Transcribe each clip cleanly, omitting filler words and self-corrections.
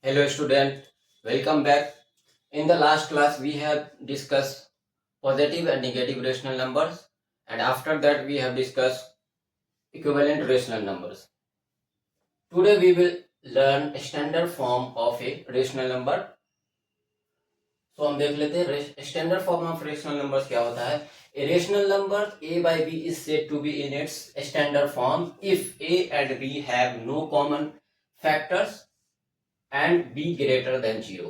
Hello student, welcome back. In the last class we have discussed positive and negative rational numbers, and after that we have discussed equivalent rational numbers. Today we will learn a standard form of a rational number. So हम देख लेते हैं standard form of rational numbers क्या होता है. A rational number a by b is said to be in its standard form if a and b have no common factors and b greater than 0.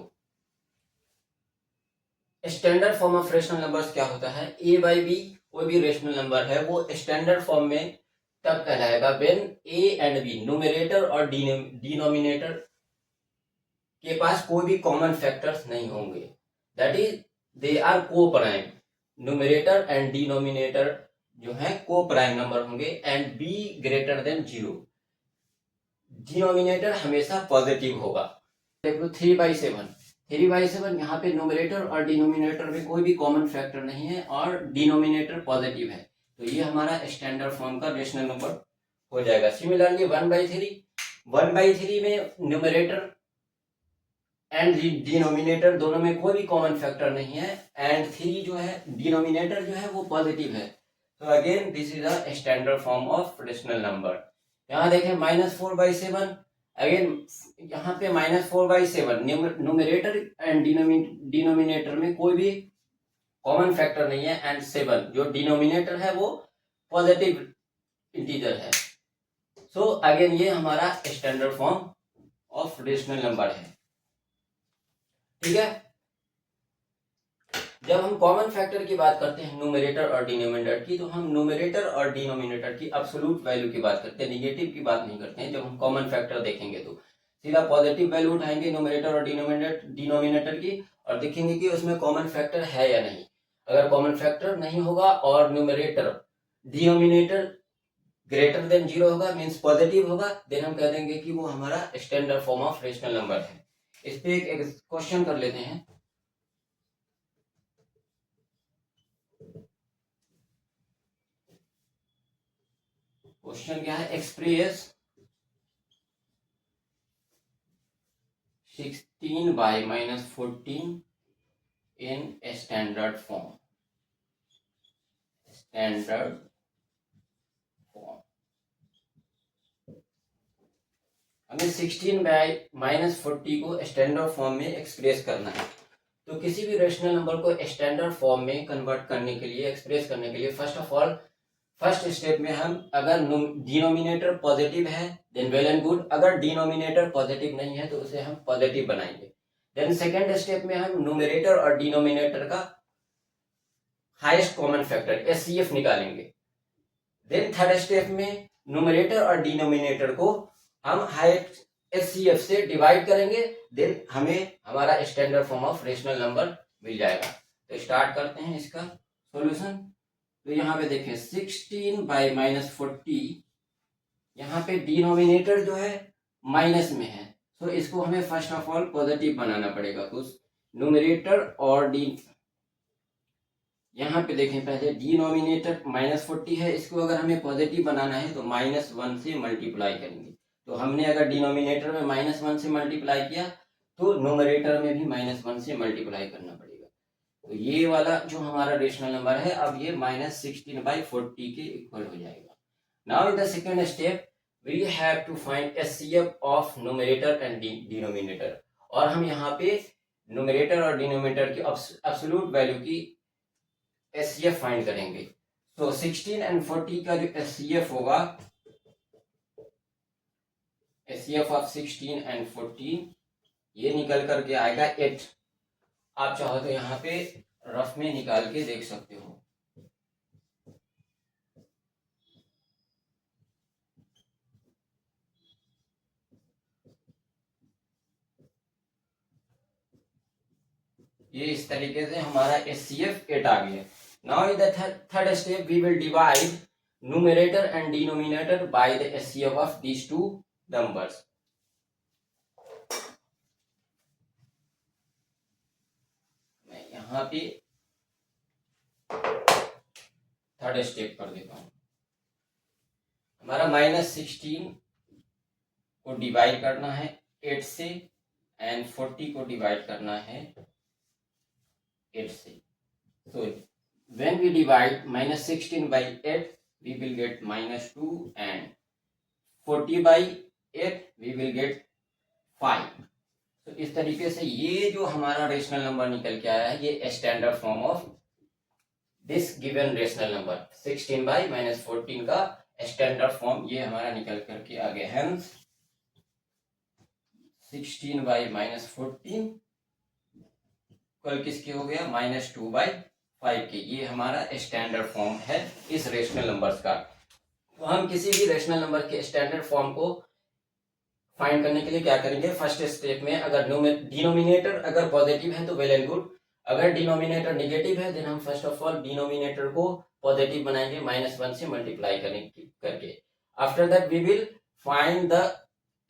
Standard form of rational numbers क्या होता है. ए by B कोई भी rational number है वो standard form में तब कहलाएगा when A and B numerator और डिनोमिनेटर के पास कोई भी कॉमन फैक्टर्स नहीं होंगे. That is they are co prime. Numerator and denominator जो है को प्राइम नंबर होंगे and be greater than 0. Denominator हमेशा पॉजिटिव होगा. देख लो 3/7 3/7 यहाँ पे न्यूमरेटर और डिनोमिनेटर में कोई भी कॉमन फैक्टर नहीं है और डिनोमिनेटर पॉजिटिव है, तो ये हमारा स्टैंडर्ड फॉर्म का रेशनल नंबर हो जाएगा. सिमिलरली 1/3 में न्यूमरेटर एंड डिनोमिनेटर दोनों में कोई भी कॉमन फैक्टर नहीं है एंड 3 जो है डिनोमिनेटर जो है वो पॉजिटिव है. तो again this is a standard form of rational number. यहाँ देखें -4/7 अगेन यहाँ पे -4/7 न्यूमरेटर एंड डिनोमिनेटर में कोई भी कॉमन फैक्टर नहीं है एंड 7 जो डिनोमिनेटर है वो पॉजिटिव इंटीजर है. सो अगेन ये हमारा standard form of rational number है. ठीक है. जब हम कॉमन फैक्टर की बात करते हैं न्यूमरेटर और डिनोमिनेटर की, तो हम न्यूमरेटर और डिनोमिनेटर की एब्सोल्यूट वैल्यू की बात करते हैं, निगेटिव की बात नहीं करते हैं. जब हम कॉमन फैक्टर देखेंगे तो सीधा पॉजिटिव वैल्यू उठाएंगे न्यूमरेटर और डिनोमिनेटर की और देखेंगे कि उसमें कॉमन फैक्टर है या नहीं. अगर कॉमन फैक्टर नहीं होगा और न्यूमरेटर डिनोमिनेटर ग्रेटर देन 0 होगा मीन्स पॉजिटिव होगा, देन हम कह देंगे कि वो हमारा standard form of rational number है. इस पे एक क्वेश्चन कर लेते हैं. क्वेश्चन क्या है. Express 16/-14 in standard form. Standard form हमें 16/-40 को स्टैंडर्ड फॉर्म में एक्सप्रेस करना है. तो किसी भी रेशनल नंबर को स्टैंडर्ड फॉर्म में कन्वर्ट करने के लिए, एक्सप्रेस करने के लिए first of all first step में हम अगर डिनोमिनेटर पॉजिटिव है देन वेल एंड गुड. अगर डिनोमिनेटर पॉजिटिव नहीं है तो उसे हम पॉजिटिव बनाएंगे. देन सेकेंड स्टेप में हम न्यूमरेटर और डिनोमिनेटर का हाईएस्ट कॉमन फैक्टर एचसीएफ निकालेंगे. देन थर्ड स्टेप में न्यूमरेटर और डिनोमिनेटर को हम हाईएस्ट एचसीएफ से डिवाइड करेंगे. देन हमें हमारा standard form of rational number मिल जाएगा. तो स्टार्ट करते हैं इसका सॉल्यूशन. तो यहाँ पे देखें 16/-40 यहाँ पे डिनोमिनेटर जो है माइनस में है, तो इसको हमें फर्स्ट ऑफ ऑल पॉजिटिव बनाना पड़ेगा. तो न्यूमरेटर और यहाँ पे देखें पहले डिनोमिनेटर -40 है, इसको अगर हमें पॉजिटिव बनाना है तो -1 से मल्टीप्लाई करेंगे. तो हमने अगर डिनोमिनेटर में -1 से मल्टीप्लाई किया तो न्यूमरेटर में भी -1 से मल्टीप्लाई करना पड़ेगा. तो ये वाला जो हमारा रेशनल नंबर है अब ये -16/40 के इक्वल हो जाएगा. Now in the second step we have to find HCF of numerator and denominator. और हम यहाँ पे न्यूमरेटर और डिनोमिनेटर की एब्सोल्यूट वैल्यू की एचसीएफ फाइंड करेंगे. तो 16 एंड 40 का जो एचसीएफ होगा, एचसीएफ ऑफ 16 एंड 40 ये निकल करके आएगा 8. आप चाहो तो यहाँ पे रफ में निकाल के देख सकते हो. ये इस तरीके से हमारा एचसीएफ 8 आ गया. Now in the third step we will divide numerator and denominator by the HCF of these two numbers. मैं यहाँ पे थर्ड स्टेप कर देता हूँ. हमारा -16 को डिवाइड करना है 8 से एंड 40 को डिवाइड करना है 8 से। So when we divide minus 16 by 8, we will get minus 2 and 40 by 8 we will get 5. तो इस तरीके से ये जो हमारा रेशनल नंबर निकल के आया है, ये standard form of this given rational number 16 by minus 14 का स्टैंडर्ड फॉर्म ये हमारा निकल करके आ गया। हेंस 16 बाई माइनस 14 कल किसके हो गया, माइनस 2 बाई 5 के। ये हमारा स्टैंडर्ड फॉर्म है इस रेशनल नंबर्स का। तो हम किसी भी रेशनल नंबर के स्टैंडर्ड फॉर्म को फाइंड करने के लिए क्या करेंगे, फर्स्ट स्टेप में अगर डिनोमिनेटर अगर पॉजिटिव है तो वेल एंड गुड, अगर डिनोमिनेटर नेगेटिव है देन हम फर्स्ट ऑफ ऑल डिनोमिनेटर को पॉजिटिव बनाएंगे -1 से मल्टीप्लाई करके। After that we will find the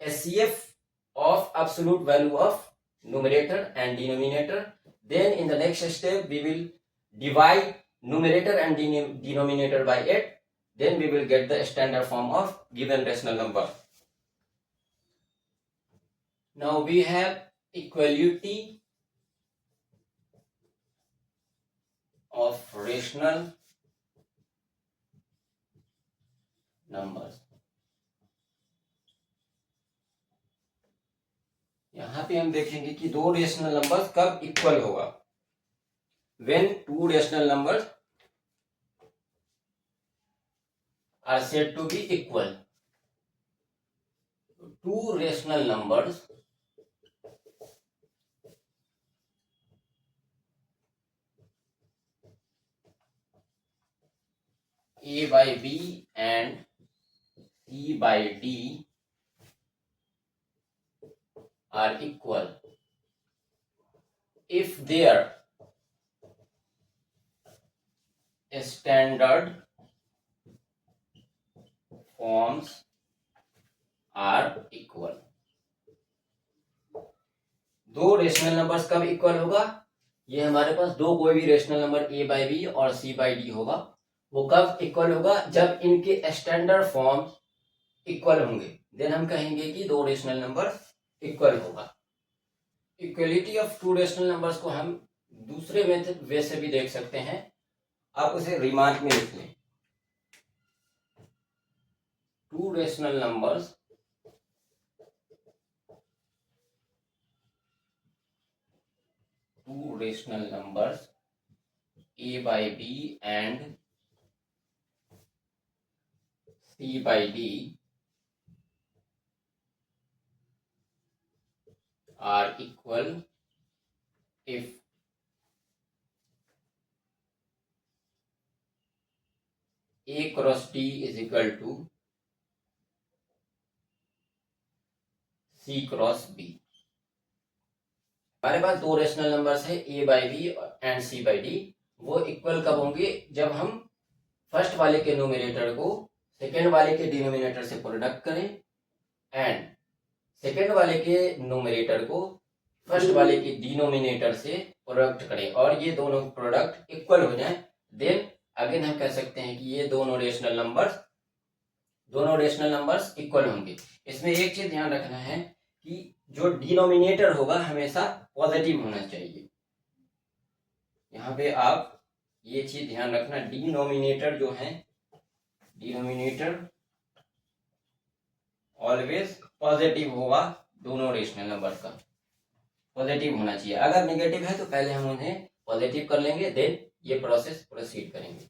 HCF of absolute value of numerator and denominator. Then in the next step we will divide numerator and denominator by 8, then we will get the standard form of given rational number. Now we have equality of rational numbers. यहां पे हम देखेंगे कि दो rational numbers कब equal होगा, when two rational numbers are said to be equal. Two rational numbers a by b and c by d are equal if their standard forms are equal. दो rational numbers कब equal होगा, ये हमारे पास दो कोई भी rational number a by B और c बाई डी होगा, वो कब इक्वल होगा, जब इनके स्टैंडर्ड फॉर्म इक्वल होंगे, देन हम कहेंगे कि दो रेशनल नंबर इक्वल होगा। Equality of two rational numbers को हम दूसरे मेथड वे से भी देख सकते हैं, आप उसे रिमार्क में लिख लें। Two rational numbers a by b and c by d are equal if a cross d is equal to c cross b। हमारे पास दो रेशनल नंबर्स है a by B and c by D, वो equal कब होंगे, जब हम first वाले के न्यूमरेटर को सेकेंड वाले के डिनोमिनेटर से प्रोडक्ट करें एंड सेकेंड वाले के न्यूमरेटर को फर्स्ट वाले के डिनोमिनेटर से प्रोडक्ट करें और ये दोनों प्रोडक्ट इक्वल हो जाए, देन अगेन हम कह सकते हैं कि ये दोनों रेशनल नंबर्स इक्वल होंगे। इसमें एक चीज ध्यान रखना है कि जो डिनोमिनेटर होगा हमेशा पॉजिटिव होना चाहिए। यहाँ पे आप ये चीज ध्यान रखना, डिनोमिनेटर जो है, डिनोमिनेटर ऑलवेज पॉजिटिव होगा, दोनों रेशनल नंबर का पॉजिटिव होना चाहिए। अगर नेगेटिव है तो पहले हम उन्हें पॉजिटिव कर लेंगे, देन ये प्रोसेस प्रोसीड करेंगे।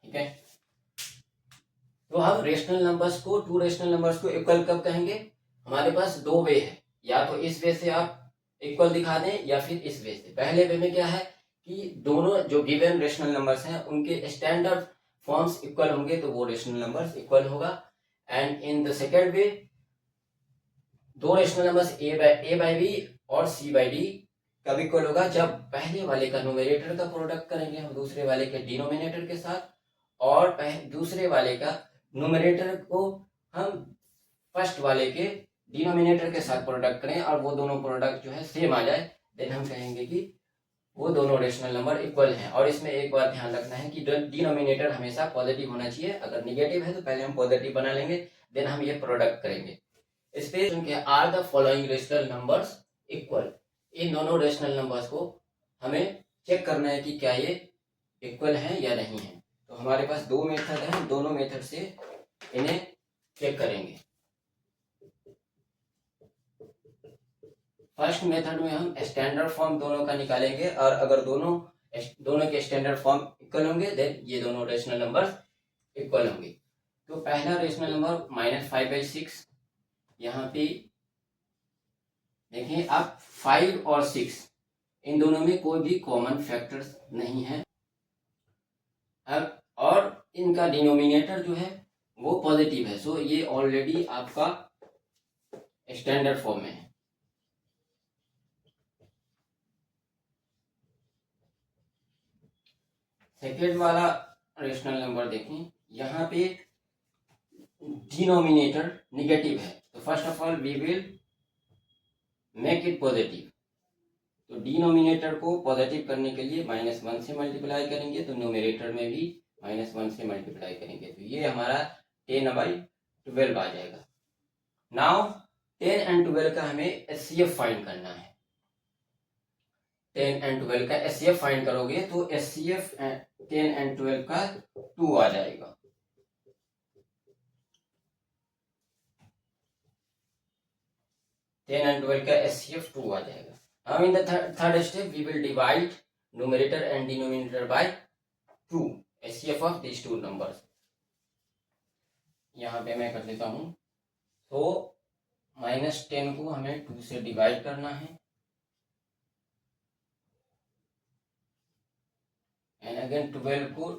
ठीक है, तो हम रेशनल नंबर्स को, टू रेशनल नंबर्स को इक्वल कब कहेंगे, हमारे पास दो वे है, या तो इस वे से आप इक्वल दिखा दें या फिर इस वे से। पहले वे में क्या है कि दोनों जो गिवन रेशनल नंबर्स हैं उनके स्टैंडर्ड फॉर्म्स इक्वल होंगे तो वो रेशनल नंबर्स इक्वल होगा। And in the second way दो rational numbers a by B और c बाई डी कब इक्वल होगा, जब पहले वाले का न्यूमरेटर का प्रोडक्ट करेंगे हम दूसरे वाले के डिनोमिनेटर के साथ, और दूसरे वाले का न्यूमरेटर को हम फर्स्ट वाले के डिनोमिनेटर के साथ प्रोडक्ट करें और वो दोनों प्रोडक्ट जो है सेम आ जाए, देन हम कहेंगे कि वो दोनों रेशनल नंबर इक्वल हैं। और इसमें एक बात ध्यान रखना है कि डिनोमिनेटर हमेशा पॉजिटिव होना चाहिए। अगर निगेटिव है तो पहले हम पॉजिटिव बना लेंगे, देन हम ये प्रोडक्ट करेंगे। इस पे are the following rational numbers equal, इन दोनों रेशनल नंबर्स को हमें चेक करना है कि क्या ये इक्वल है या नहीं है। तो हमारे पास दो मेथड है, दोनों मेथड से इन्हें चेक करेंगे। फर्स्ट मेथड में हम स्टैंडर्ड फॉर्म दोनों का निकालेंगे, और अगर दोनों के स्टैंडर्ड फॉर्म इक्वल होंगे देन ये दोनों रेशनल नंबर इक्वल होंगे। तो पहला रेशनल नंबर -5/6, यहाँ पे देखिए आप 5 और 6 इन दोनों में कोई भी कॉमन फैक्टर्स नहीं है। अब और इनका डिनोमिनेटर जो है वो पॉजिटिव है, सो ये ऑलरेडी आपका स्टैंडर्ड फॉर्म में है। सेकेंड वाला रेशनल नंबर देखें, यहाँ पे डिनोमिनेटर निगेटिव है, तो first of all we will make it positive. तो डिनोमिनेटर को पॉजिटिव करने के लिए -1 से मल्टीप्लाई करेंगे, तो न्यूमरेटर में भी -1 से मल्टीप्लाई करेंगे, तो ये हमारा 10/12 आ जाएगा। नाउ 10 and 12 का हमें एचसीएफ फाइंड करना है। 10 and 12 का एचसीएफ फाइंड करोगे तो एचसीएफ 10 and 12 का 2 आ जाएगा। टेन एंड 12 का एचसीएफ 2 आ जाएगा। Now in the third step we will divide numerator and denominator by 2, HCF of these two numbers। यहाँ पे मैं कर देता हूँ, तो -10 को हमें 2 से डिवाइड करना है, एंड अगेन 12 को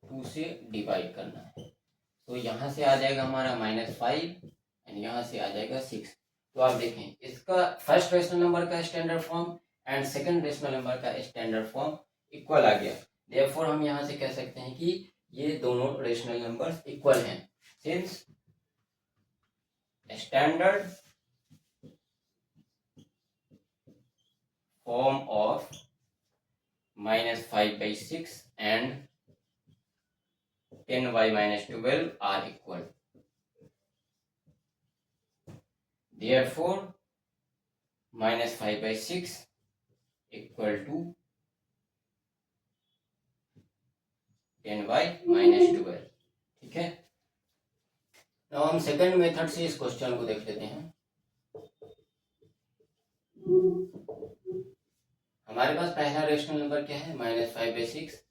2 से डिवाइड करना है, तो यहाँ से आ जाएगा हमारा -5 एंड यहाँ से आ जाएगा 6। तो आप देखें इसका फर्स्ट रेशनल नंबर का standard form and second rational number का स्टैंडर्ड फॉर्म इक्वल आ गया। देयरफॉर हम यहाँ से कह सकते हैं कि ये दोनों रेशनल नंबर्स इक्वल हैं, since standard form of -5/6 and 10y-12 are equal. Therefore, -5/6 equal to 10y-12। ठीक है, now हम सेकंड मेथड से इस क्वेश्चन को देख लेते हैं। हमारे पास पहला रेशनल नंबर क्या है, -5/6।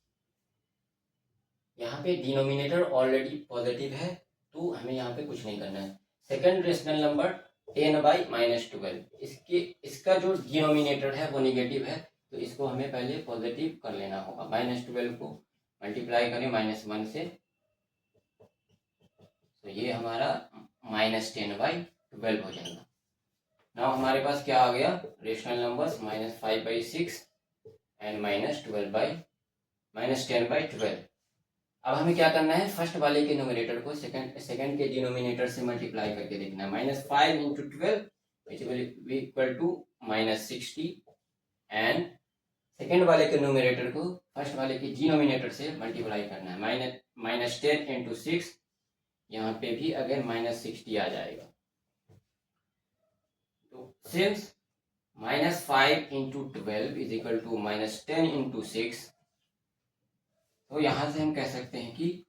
यहाँ पे डिनोमिनेटर ऑलरेडी पॉजिटिव है, तो हमें यहाँ पे कुछ नहीं करना है। सेकंड रेशनल नंबर 10/-12, इसका जो डिनोमिनेटर है वो निगेटिव है, तो इसको हमें पहले पॉजिटिव कर लेना होगा। -12 को मल्टीप्लाई करें -1 से, तो ये हमारा -10/12 हो जाएगा। नाउ हमारे पास क्या आ गया, रेशनल नंबर्स -5/6 एंड -10/12। अब हमें क्या करना है, फर्स्ट वाले के न्यूमरेटर को सेकंड के डिनोमिनेटर से मल्टीप्लाई करके देखना है। -5 × 12 इक्वल टू -60, एंड सेकंड वाले के न्यूमरेटर को फर्स्ट वाले के डिनोमिनेटर से मल्टीप्लाई करना है। -10 × 6, यहाँ पे भी अगर -60 आ जाएगा। तो सिंस -5 × 12 इज इक्वल टू -10 × 6, तो यहाँ से हम कह सकते हैं कि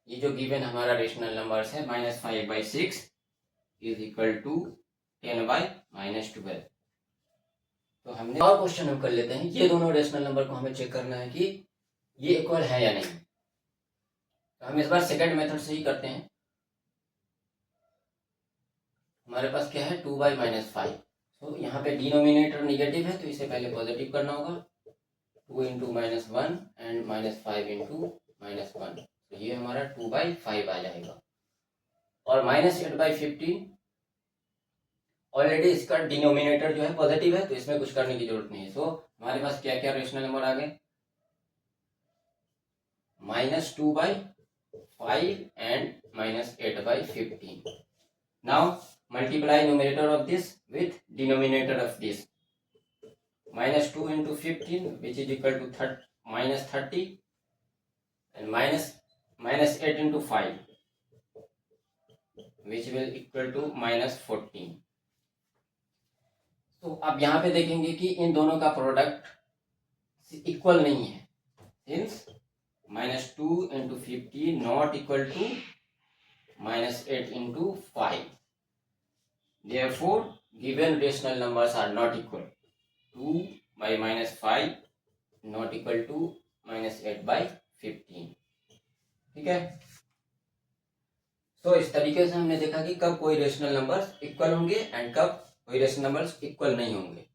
ये जो गिवन हमारा रेशनल नंबर्स है -5/6 इज इक्वल टू 10y-12। तो हमने और क्वेश्चन हम कर लेते हैं, ये दोनों रेशनल नंबर को हमें चेक करना है कि ये इक्वल है या नहीं। तो हम इस बार सेकंड मेथड से ही करते हैं। हमारे पास क्या है, 2y-5, तो यहाँ पे डिनोमिनेटर निगेटिव है, तो इसे पहले पॉजिटिव करना होगा। 2 × -1 एंड -5 × -1, तो ये हमारा 2/5 आ जाएगा। और -8/15, ऑलरेडी इसका डिनोमिनेटर जो है पॉजिटिव है, तो इसमें कुछ करने की जरूरत नहीं है। सो हमारे पास क्या क्या रेशनल नंबर आ गए, -2/5 and -8/15। Now multiply numerator of this with denominator of this. -2 into 15 which is equal to -30 and -8 into 5 which will equal to -14. तो अब यहाँ पे देखेंगे कि इन दोनों का प्रोडक्ट इक्वल नहीं है, since -2 into 50 not equal to -8 into 5. Therefore, given rational numbers are not equal. 2 by -5 not equal to -8 by 15. ठीक है। तो इस तरीके से हमने देखा कि कब कोई रेशनल नंबर्स इक्वल होंगे एंड कब कोई रेशनल नंबर्स इक्वल नहीं होंगे।